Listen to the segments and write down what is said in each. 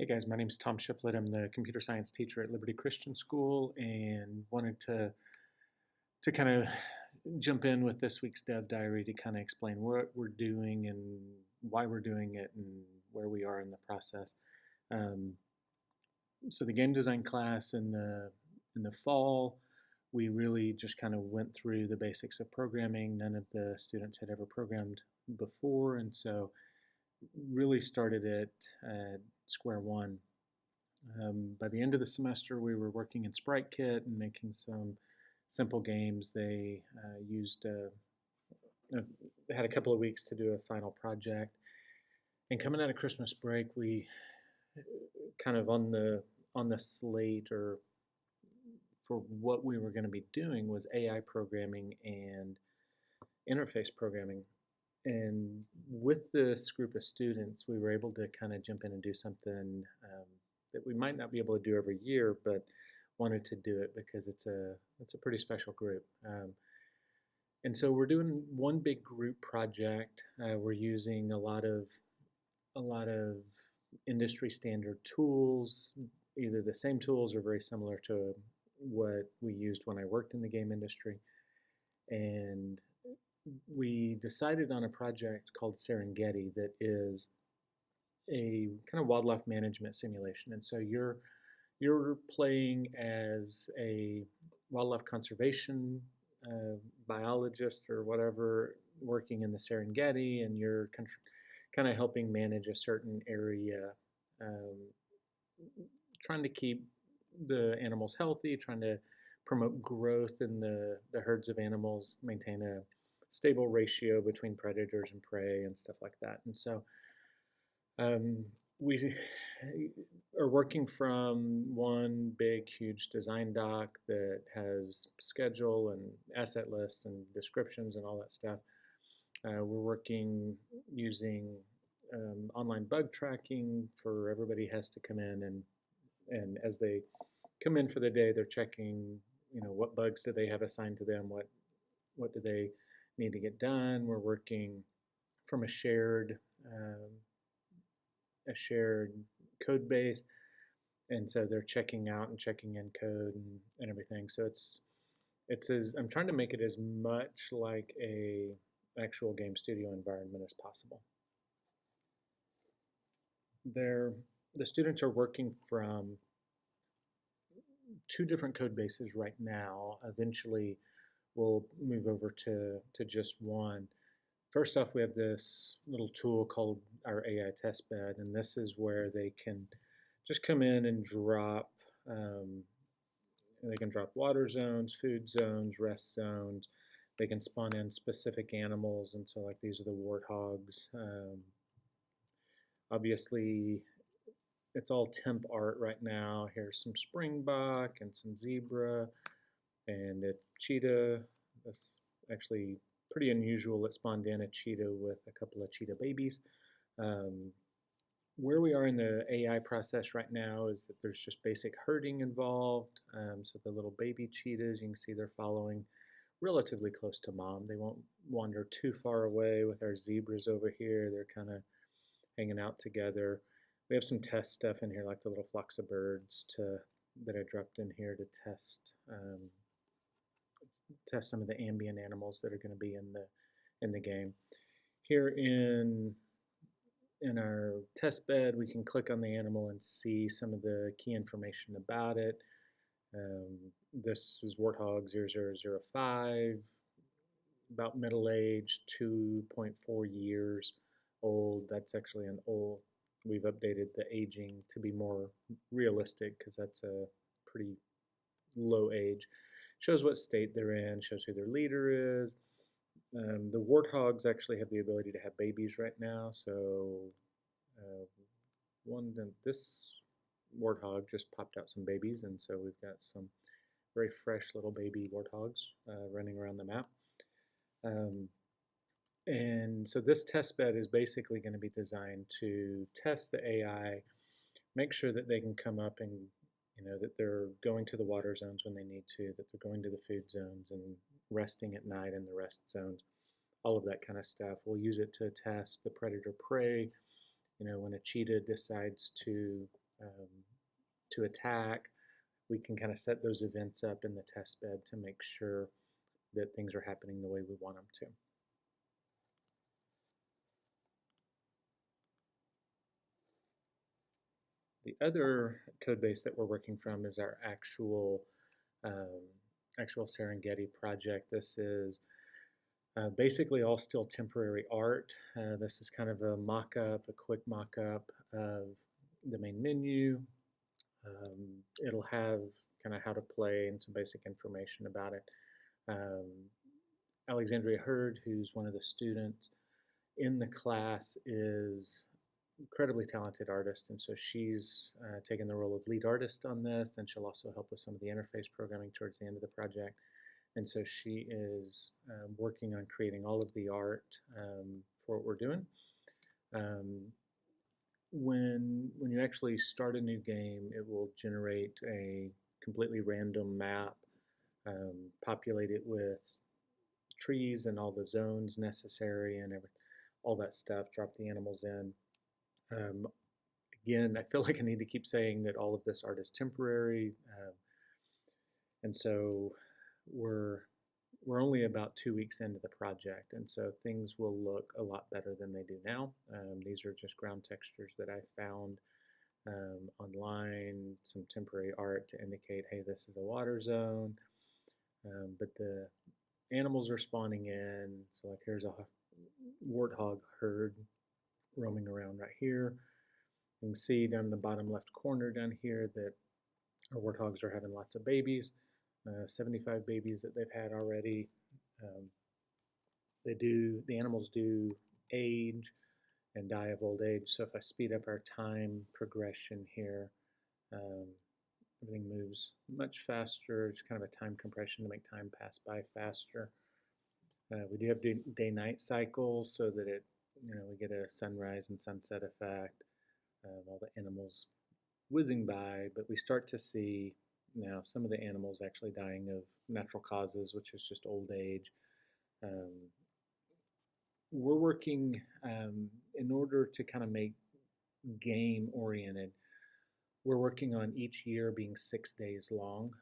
Hey guys, my name is Tom Shiflett. I'm the computer science teacher at Liberty Christian School and wanted to kind of jump in with this week's Dev Diary to kind of explain what we're doing and why we're doing it and where we are in the process. Um, so the game design class in the fall, we really just kind of went through the basics of programming. None of the students had ever programmed before, and so really started at square one. By the end of the semester, we were working in SpriteKit and making some simple games. They had a couple of weeks to do a final project. And coming out of Christmas break, we kind of on the slate or for what we were going to be doing was AI programming and interface programming. And with this group of students, we were able to kind of jump in and do something that we might not be able to do every year, but wanted to do it because it's a pretty special group. And so we're doing one big group project. We're using a lot of industry standard tools, either the same tools or very similar to what we used when I worked in the game industry. And we decided on a project called Serengeti that is a kind of wildlife management simulation. And so you're playing as a wildlife conservation biologist or whatever working in the Serengeti, and you're kind of helping manage a certain area, um, trying to keep the animals healthy, trying to promote growth in the herds of animals, maintain a stable ratio between predators and prey and stuff like that. And so um, we are working from one big, huge design doc that has schedule and asset list and descriptions and all that stuff. We're working using online bug tracking for everybody has to come in and as they come in for the day, they're checking, what bugs do they have assigned to them, what do they need to get done. We're working from um, a shared code base, and so they're checking out and checking in code and everything. So it's as I'm trying to make it as much like a actual game studio environment as possible. They're the students are working from two different code bases right now. Eventually, we'll move over to just one. First off, we have this little tool called our AI test bed, and this is where they can just come in and drop. They can drop water zones, food zones, rest zones. They can spawn in specific animals, and so like these are the warthogs. Obviously, it's all temp art right now. Here's some springbok and some zebra and a cheetah. That's actually pretty unusual. It spawned in a cheetah with a couple of cheetah babies. Um, where we are in the AI process right now is that there's just basic herding involved. So the little baby cheetahs, you can see they're following relatively close to mom. They won't wander too far away. With our zebras over here, they're kind of hanging out together. We have some test stuff in here, like the little flocks of birds that I dropped in here to test some of the ambient animals that are going to be in the game. Here in our test bed, we can click on the animal and see some of the key information about it. This is Warthog 0005, about middle age, 2.4 years old. That's actually an old. We've updated the aging to be more realistic because that's a pretty low age. Shows what state they're in, shows who their leader is. The warthogs actually have the ability to have babies right now. So this warthog just popped out some babies, and so we've got some very fresh little baby warthogs running around the map. And so this test bed is basically going to be designed to test the AI, make sure that they can come up and that they're going to the water zones when they need to, that they're going to the food zones and resting at night in the rest zones, all of that kind of stuff. We'll use it to test the predator prey. When a cheetah decides to um, to attack, we can kind of set those events up in the test bed to make sure that things are happening the way we want them to. The other code base that we're working from is our um, actual Serengeti project. This is basically all still temporary art. This is kind of a mock-up, a quick mock-up of the main menu. It'll have kind of how to play and some basic information about it. Alexandria Hurd, who's one of the students in the class, is incredibly talented artist, and so she's taken the role of lead artist on this. Then she'll also help with some of the interface programming towards the end of the project. And so she is working on creating all of the art for what we're doing. When you actually start a new game, it will generate a completely random map, populate it with trees and all the zones necessary and all that stuff, drop the animals in. Again, I feel like I need to keep saying that all of this art is temporary, and so we're only about 2 weeks into the project, and so things will look a lot better than they do now. These are just ground textures that I found online, some temporary art to indicate, hey, this is a water zone, but the animals are spawning in. So like here's a warthog herd roaming around right here. You can see down in the bottom left corner down here that our warthogs are having lots of babies, 75 babies that they've had already. The animals do age and die of old age. So if I speed up our time progression here, everything moves much faster. It's kind of a time compression to make time pass by faster. We do have day-night cycles so that we get a sunrise and sunset effect of all the animals whizzing by, but we start to see now some of the animals actually dying of natural causes, which is just old age. We're working in order to kind of make game oriented. We're working on each year being 6 days long,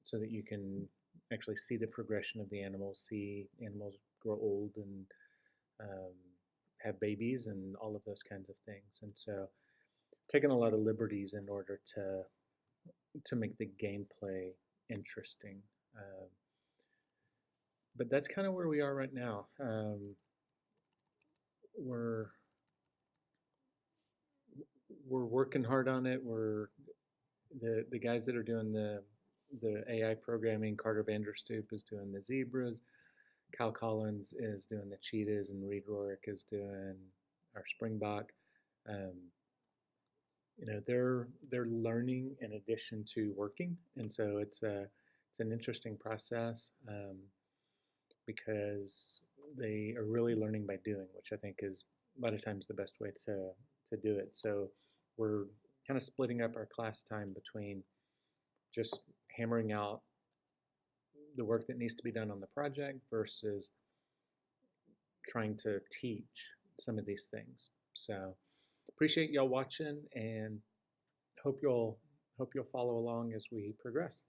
so that you can actually see the progression of the animals, see animals grow old and have babies and all of those kinds of things. And so taking a lot of liberties in order to make the gameplay interesting. But that's kind of where we are right now. We're working hard on it. We're the guys that are doing the AI programming. Carter Vanderstoop is doing the zebras. Kyle Collins is doing the cheetahs, and Reed Rorick is doing our springbok. They're learning in addition to working, and so it's an interesting process because they are really learning by doing, which I think is a lot of times the best way to do it. So we're kind of splitting up our class time between just hammering out the work that needs to be done on the project versus trying to teach some of these things. So appreciate y'all watching, and hope you'll follow along as we progress.